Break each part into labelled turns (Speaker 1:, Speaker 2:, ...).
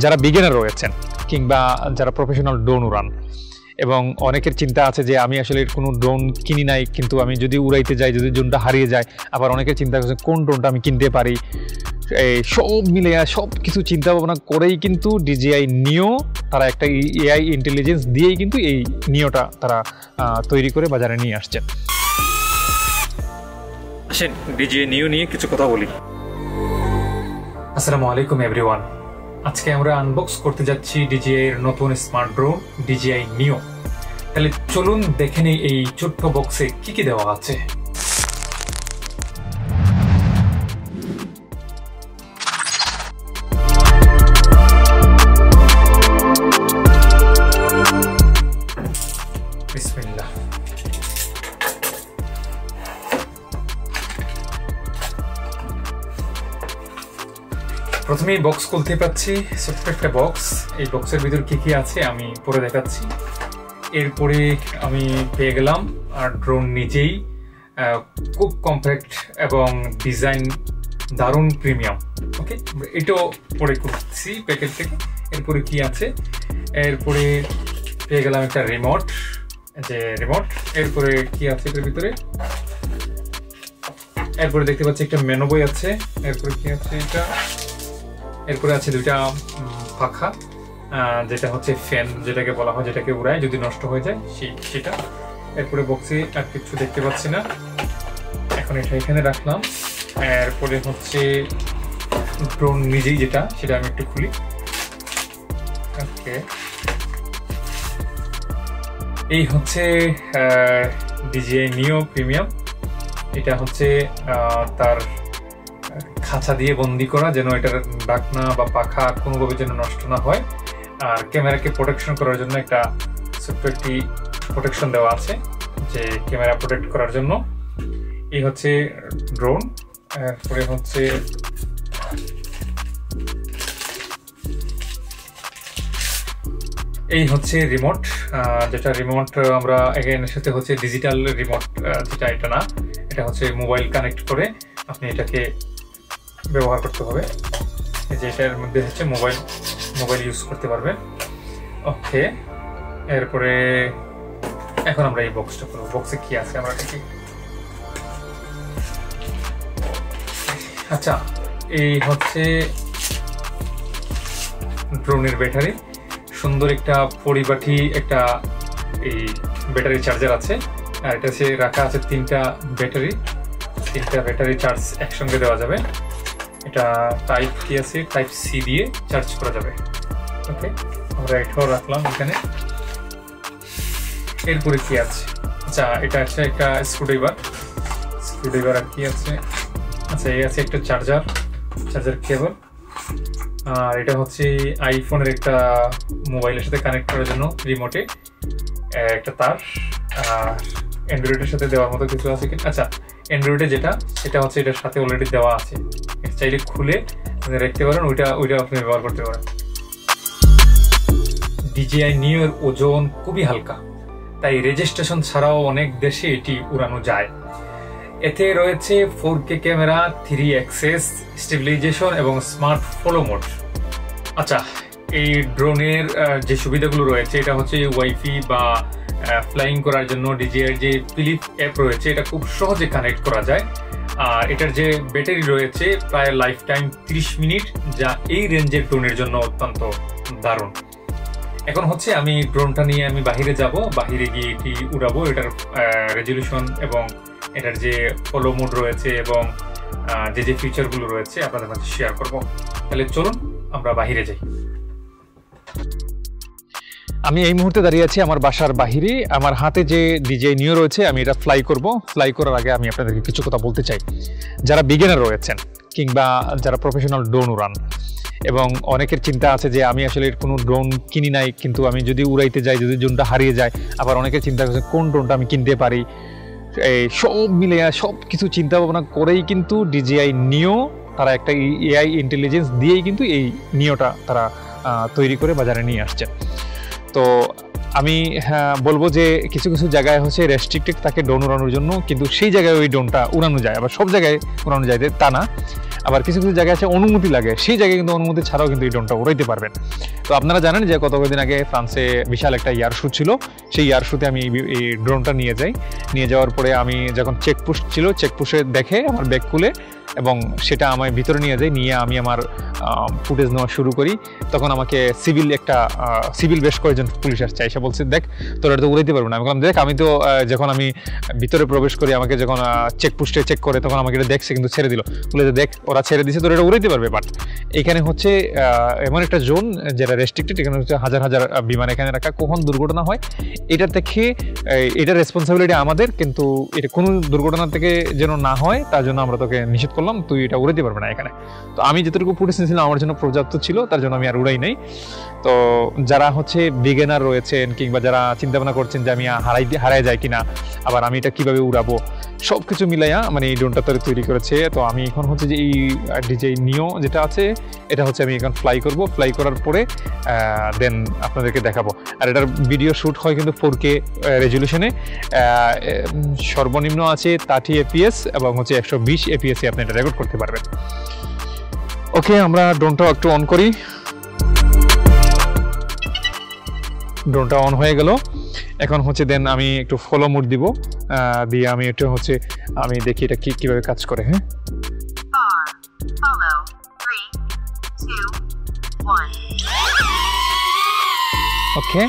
Speaker 1: যারা বিগিনার রয়েছেন কিংবা যারা প্রফেশনাল ড্রোন উড়ান, এবং অনেকের চিন্তা আছে যে আমি আসলে কোনো ড্রোন কিনি নাই, কিন্তু আমি যদি উড়াইতে যাই, যদি ড্রোনটা হারিয়ে যায়, আবার অনেকের চিন্তা করছে কোন ড্রোনটা আমি কিনতে পারি। এই সব মিলে সব কিছু চিন্তা ভাবনা করেই কিন্তু DJI নিও তারা একটা AI ইন্টেলিজেন্স দিয়েই কিন্তু এই নিওটা তারা তৈরি করে বাজারে নিয়ে আসছেন। আসেন DJI নিও নিয়ে কিছু কথা বলি। আসসালামু আলাইকুম এভরিওয়ান। আজকে আমরা আনবক্স করতে যাচ্ছি DJI এর নতুন স্মার্ট ড্রোন DJI নিও। তাহলে চলুন দেখে নিই এই ছোট্ট বক্সে কি কি দেওয়া আছে। বিসমিল্লাহ। প্রথমেই বক্স খুলতে পাচ্ছি, ছোট্ট একটা বক্স। এই বক্সের ভিতর কি কি আছে আমি পরে দেখাচ্ছি। এরপরে আমি পেয়ে গেলাম আর ড্রোন নিজেই, খুব কম্প্যাক্ট এবং ডিজাইন দারুণ প্রিমিয়াম। ওকে, এটাও পরে করছি প্যাকেট থেকে। এরপরে কি আছে, এরপরে পেয়ে গেলাম একটা রিমোট, এরপরে কি আছে এটার ভিতরে, এরপরে দেখতে পাচ্ছি একটা মেনু বই আছে। এরপরে কি আছে এটা, এরপরে আছে দুইটা পাখা, যেটা হচ্ছে ফ্যান যেটাকে বলা হয়, যেটাকে উড়ায় যদি নষ্ট হয়ে যায় সেটা। এরপরে বক্সে আর কিছু দেখতে পাচ্ছি না, এখন এটা এখানে রাখলাম। এরপরে হচ্ছে ড্রোন নিজেই যেটা, সেটা আমি একটু খুলি। ওকে, এই হচ্ছে DJI নিও প্রিমিয়াম। এটা হচ্ছে তার খাঁচা দিয়ে বন্দি করা, যেন এটার ঢাকনা বা পাখা কোনোভাবে যেন নষ্ট না হয়। আর ক্যামেরাকে প্রোটেকশন করার জন্য একটা ছোট্ট একটি প্রোটেকশন দেওয়া আছে, যে ক্যামেরা প্রোটেক্ট করার জন্য। এই হচ্ছে ড্রোন। এরপরে হচ্ছে এই হচ্ছে রিমোট, যেটা রিমোট আমরা এর সাথে হচ্ছে ডিজিটাল রিমোট, যেটা এটা না, এটা হচ্ছে মোবাইল কানেক্ট করে আপনি এটাকে ব্যবহার করতে হবে। এই যে এটার মধ্যে হচ্ছে মোবাইল ইউজ করতে পারবেন। ওকে, এরপরে এখন আমরা এই বক্সটা করবো। বক্সে কি আছে আমরা দেখি। আচ্ছা, এই হচ্ছে ড্রোনের ব্যাটারি, সুন্দর একটা পরিপাটি একটা এই ব্যাটারি চার্জার আছে। আর এটা সে রাখা আছে তিনটা ব্যাটারি চার্জ একসঙ্গে দেওয়া যাবে। এটা টাইপ কি আছে, টাইপ সি দিয়ে চার্জ করা যাবে। ওকে, আমরা এটাও রাখলাম এখানে। এরপরে কি আছে, আচ্ছা এটা আছে একটা স্ক্রুড্রাইভার। আর কি আছে, আচ্ছা এই আছে একটা চার্জার কেবল। আর এটা হচ্ছে আইফোনের একটা মোবাইলের সাথে কানেক্ট করার জন্য রিমোটে একটা তার। আর অ্যান্ড্রয়েডের সাথে দেওয়ার মতো কিছু আছে কি, আচ্ছা অ্যান্ড্রয়েডে যেটা, সেটা হচ্ছে এটার সাথে অলরেডি দেওয়া আছে। চাইলে খুলে রাখতে পারেন, ওইটা আপনি ব্যবহার করতে পারেন। DJI নিওর ওজন খুবই হালকা, তাই রেজিস্ট্রেশন ছাড়াও অনেক দেশে এটি উড়ানো যায়। এতে রয়েছে 4K ক্যামেরা, 3 অ্যাক্সেস স্টেবিলাইজেশন এবং স্মার্ট ফলো মোড। আচ্ছা, এই ড্রোনের যে সুবিধাগুলো রয়েছে, এটা হচ্ছে ওয়াইফাই বা ফ্লাইং করার জন্য DJI যে ফিলিপ অ্যাপ রয়েছে, এটা খুব সহজে কানেক্ট করা যায়। আর এটার যে ব্যাটারি রয়েছে প্রায় লাইফ টাইম 30 মিনিট, যা এই রেঞ্জের ড্রোনের জন্য অত্যন্ত দারুণ। এখন হচ্ছে আমি ড্রোনটা নিয়ে আমি বাহিরে যাব, বাহিরে গিয়ে এটি উড়াবো। এটার রেজলিউশন এবং এটার যে ফলো মোড রয়েছে এবং যে ফিচারগুলো রয়েছে আপনাদের মাঝে শেয়ার করব। তাহলে চলুন আমরা বাহিরে যাই। আমি এই মুহূর্তে দাঁড়িয়ে আছি আমার বাসার বাহিরে। আমার হাতে যে DJI নিও রয়েছে, আমি এটা ফ্লাই করব। ফ্লাই করার আগে আমি আপনাদেরকে কিছু কথা বলতে চাই। যারা বিগিনার রয়েছেন কিংবা যারা প্রফেশনাল ড্রোন উড়ান, এবং অনেকের চিন্তা আছে যে আমি আসলে কোনো ড্রোন কিনি নাই, কিন্তু আমি যদি উড়াইতে যাই, যদি ড্রোনটা হারিয়ে যায়, আবার অনেকের চিন্তা করছে কোন ড্রোনটা আমি কিনতে পারি। এই সব মিলে সব কিছু চিন্তা ভাবনা করেই কিন্তু DJI নিও তারা একটা AI ইন্টেলিজেন্স দিয়েই কিন্তু এই নিওটা তারা তৈরি করে বাজারে নিয়ে আসছে। তো আমি বলবো যে কিছু কিছু জায়গায় হচ্ছে রেস্ট্রিক্টেড থাকে ড্রোন উড়ানোর জন্য, কিন্তু সেই জায়গায় ওই ড্রোনটা উড়ানো যায়, আবার সব জায়গায় উড়ানো যায় তা না।
Speaker 2: আবার কিছু কিছু জায়গায় আছে অনুমতি লাগে, সেই জায়গায় কিন্তু অনুমতি ছাড়াও কিন্তু এই ড্রোনটা উড়াইতে পারবেন। তো আপনারা জানেন যে কতদিন আগে ফ্রান্সে বিশাল একটা এয়ার শো ছিল, সেই এয়ার শোতে আমি এই ড্রোনটা নিয়ে যাওয়ার পরে আমি যখন চেকপোস্ট ছিল, চেকপোস্টে দেখে আমার ব্যাগ খুলে এবং সেটা আমায় ভিতরে নিয়ে আমি আমার ফুটেজ নেওয়া শুরু করি। তখন আমাকে সিভিল বেশ কয়েকজন পুলিশ আসছে, এসে বলছে দেখ তোরা তো উড়াইতে পারবো না। আমি বললাম দেখ আমি তো যখন আমি ভিতরে প্রবেশ করি আমাকে যখন চেকপোস্টে চেক করে তখন আমাকে এটা দেখছে কিন্তু ছেড়ে দিল, বলে দেখ ওরা ছেড়ে দিছে তোরা এটা উড়াইতে পারবে। বাট এখানে হচ্ছে এমন একটা জোন যেটা রেস্ট্রিক্টেড, এখানে হচ্ছে হাজার হাজার বিমান এখানে রাখা, কখন দুর্ঘটনা হয় এটার থেকে এটার রেসপন্সিবিলিটি আমাদের, কিন্তু এটা কোনো দুর্ঘটনা থেকে যেন না হয় তার জন্য আমরা তোকে নিষেধ করলাম, তুই এটা উড়াইতে পারবে না এখানে। তো আমি যতটুকু ফুটেজ নিয়েছিলাম আমার জন্য পর্যাপ্ত ছিল, তার জন্য আমি আর উড়াই নাই। তো যারা হচ্ছে বিগিনার রয়েছেন কিংবা যারা চিন্তা ভাবনা করছেন যে আমি হারাই যায় কিনা, আবার আমি এটা কিভাবে উড়াবো, সব কিছু মিলাইয়া মানে এই ড্রোনটা তৈরি করেছে। তো আমি এখন হচ্ছে যে এই ডিজে নিও যেটা আছে এটা হচ্ছে আমি এখন ফ্লাই করার পরে দেন আপনাদেরকে দেখাবো। আর এটার ভিডিও শ্যুট হয় কিন্তু 4K রেজলিউশনে, সর্বনিম্ন আছে 30 FPS এবং হচ্ছে 120 FPS আপনি এটা রেকর্ড করতে পারবেন। ওকে, আমরা ড্রোনটা একটু অন করি। ড্রোনটা অন হয়ে গেল। এখন হচ্ছে দেন আমি একটু ফলো মোড দিব, দিয়ে আমি একটু হচ্ছে আমি দেখি এটা কিভাবে কাজ করে। হ্যাঁ, ওকে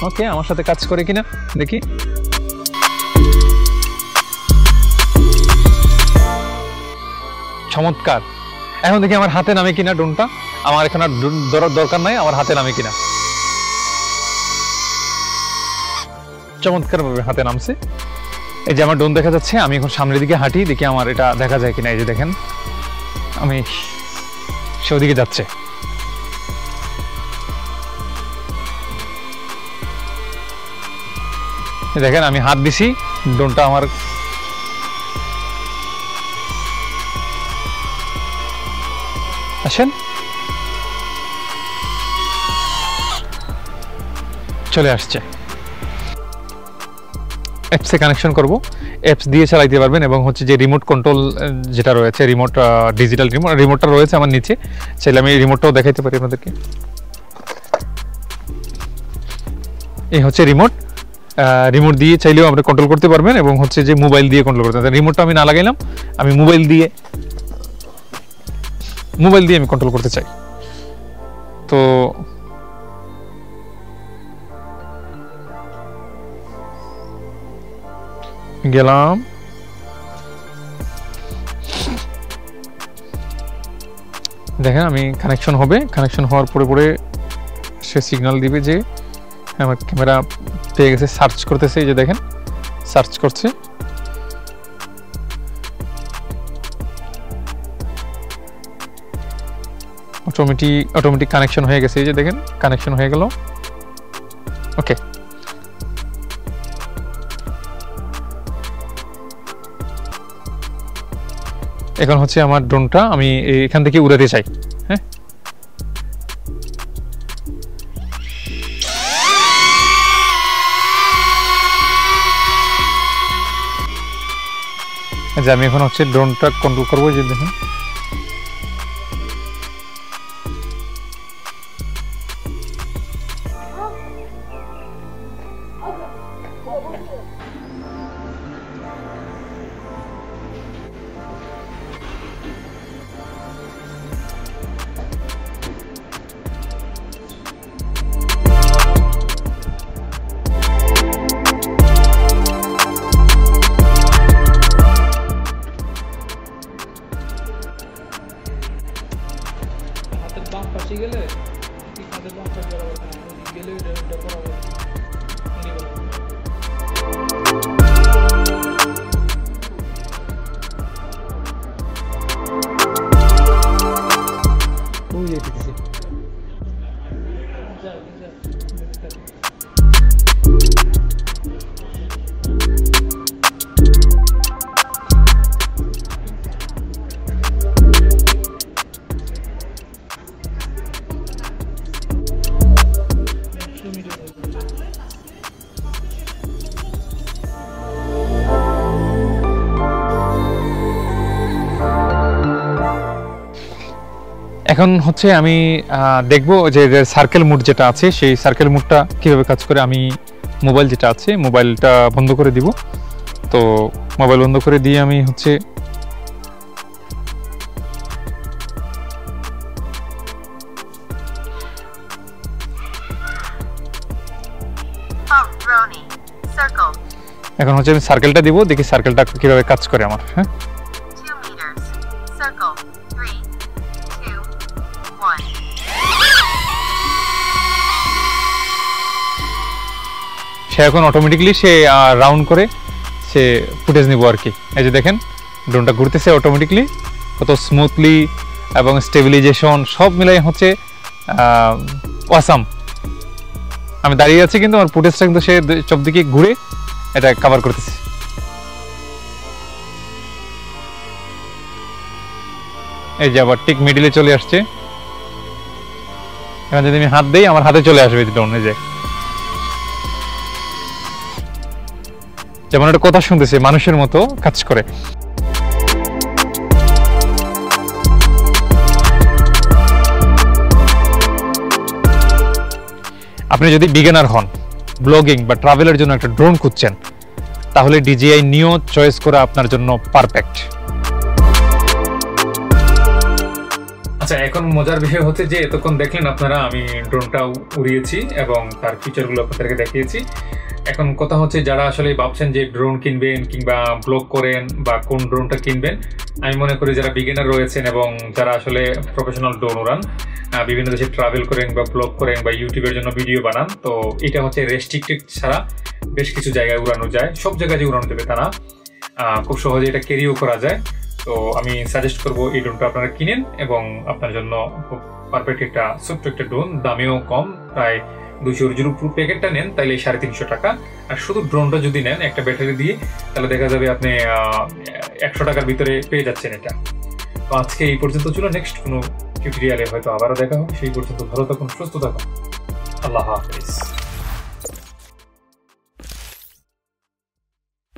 Speaker 2: ওকে, আমার সাথে কাজ করে কিনা দেখি। চমৎকার। এখন দেখি আমার হাতে নামে কিনা ড্রোনটা, আমার এখানে ধরার দরকার নাই, আমার হাতে নামে কিনা। চমৎকার ভাবে হাতে নামছে। এই যে আমার ড্রোন দেখা যাচ্ছে, আমি এখন সামনের দিকে হাঁটি, দেখি আমার এটা দেখা যায় কিনা। এই যে দেখেন আমি সে ওদিকে যাচ্ছে। দেখেন আমি হাত দিছি, ড্রোনটা আমার আসেন চলে আসছে। অ্যাপসে কানেকশন করব, অ্যাপস দিয়ে চালাইতে পারবেন এবং হচ্ছে যে রিমোট কন্ট্রোল যেটা রয়েছে, রিমোট ডিজিটাল রিমোটটা রয়েছে আমার নিচে, চাইলে আমি রিমোটটাও দেখাইতে পারি আপনাদেরকে। এই হচ্ছে রিমোট দিয়ে চাইলেও আপনি কন্ট্রোল করতে পারবেন এবং হচ্ছে যে মোবাইল দিয়ে কন্ট্রোল করতে পারবেন। রিমোটটা আমি না লাগাইলাম, আমি মোবাইল দিয়ে আমি কন্ট্রোল করতে চাই। তো গেলাম, দেখেন আমি কানেকশন হবে, কানেকশন হওয়ার পরে সে সিগন্যাল দিবে যে আমার ক্যামেরা পেয়ে গেছে, সার্চ করতেছে। এই যে দেখেন সার্চ করছে, অটোমেটিক কানেকশন হয়ে গেছে। এই যে দেখেন কানেকশন হয়ে গেল। ওকে, এখন হচ্ছে আমার ড্রোনটা আমি এখান থেকে উড়াতে চাই। হ্যাঁ, আচ্ছা আমি এখন হচ্ছে ড্রোনটা কন্ট্রোল করবো। যে দেখেন
Speaker 3: বাম পাশে গেলে হাতের বাম পাশে গেলে এটা বরাবর
Speaker 2: এখন হচ্ছে আমি দেখবো যে সার্কেল মুড যেটা আছে সেই সার্কেল মুডটা কিভাবে কাজ করে। আমি মোবাইল যেটা আছে মোবাইলটা বন্ধ করে দিব। তো মোবাইল বন্ধ করে দিয়ে আমি হচ্ছে এখন হচ্ছে আমি সার্কেলটা দিব, দেখি সার্কেলটা কিভাবে কাজ করে আমার। হ্যাঁ, সে এখন অটোমেটিকলি সে রাউন্ড করে সে ফুটেজ নিব আর কি। এই যে দেখেন ড্রোনটা ঘুরতেছে অটোমেটিকলি, কত স্মুথলি এবং স্টেবিলাইজেশন সব মিলাই হচ্ছে অসাম। আমি দাঁড়িয়ে আছি কিন্তু আমার ফুটেজটা কিন্তু সে সব দিকে ঘুরে এটা কভার করতেছে। এই যে আবার ঠিক মিডিলে চলে আসছে। এখন যদি আমি হাত দেই আমার হাতে চলে আসবে ড্রোন। এই যে যেমন একটা কথা শুনতেছে মানুষের মতো কাজ করে। আপনি যদি বিগিনার হন, ব্লগিং বা ট্রাভেলের জন্য একটা ড্রোন খুঁজছেন, তাহলে DJI নিও চয়েস করা আপনার জন্য পারফেক্ট।
Speaker 1: আচ্ছা, এখন মজার বিষয় হচ্ছে যে এতক্ষণ দেখলেন আপনারা আমি ড্রোনটা উড়িয়েছি এবং তার ফিচারগুলো আপনাদেরকে দেখিয়েছি। এখন কথা হচ্ছে যারা আসলে ভাবছেন যে ড্রোন কিনবেন কিংবা ব্লগ করেন বা কোন ড্রোনটা কিনবেন, আমি মনে করি যারা বিগিনার রয়েছেন এবং যারা আসলে প্রফেশনাল ড্রোন উড়ান, বিভিন্ন দেশে ট্রাভেল করেন বা ব্লগ করেন বা ইউটিউবের জন্য ভিডিও বানান, তো এটা হচ্ছে রেস্ট্রিক্টেড ছাড়া বেশ কিছু জায়গায় উড়ানো যায়। সব জায়গায় যে উড়ানো দেবে তা না, খুব সহজে এটা ক্যারিও করা যায়। তো আমি সাজেস্ট করবো এই ড্রোনটা আপনারা কিনেন এবং আপনার জন্য খুব পারফেক্ট একটা ছোট্ট একটা ড্রোন, দামেও কম, প্রায় 200 যদি পুরো প্যাকেটটা নেন তাহলে 350 টাকা। আর শুধু ড্রোনটা যদি নেন একটা ব্যাটারি দিয়ে, তাহলে দেখা যাবে আপনি 100 টাকার ভিতরে পেয়ে যাচ্ছেন এটা। তো আজকে এই পর্যন্ত ছিল, নেক্সট কোনো টিউটোরিয়ালে হয়তো আবারও দেখা হবে। সেই পর্যন্ত ভালো থাকুন, সুস্থ থাকুন, আল্লাহ হাফেজ।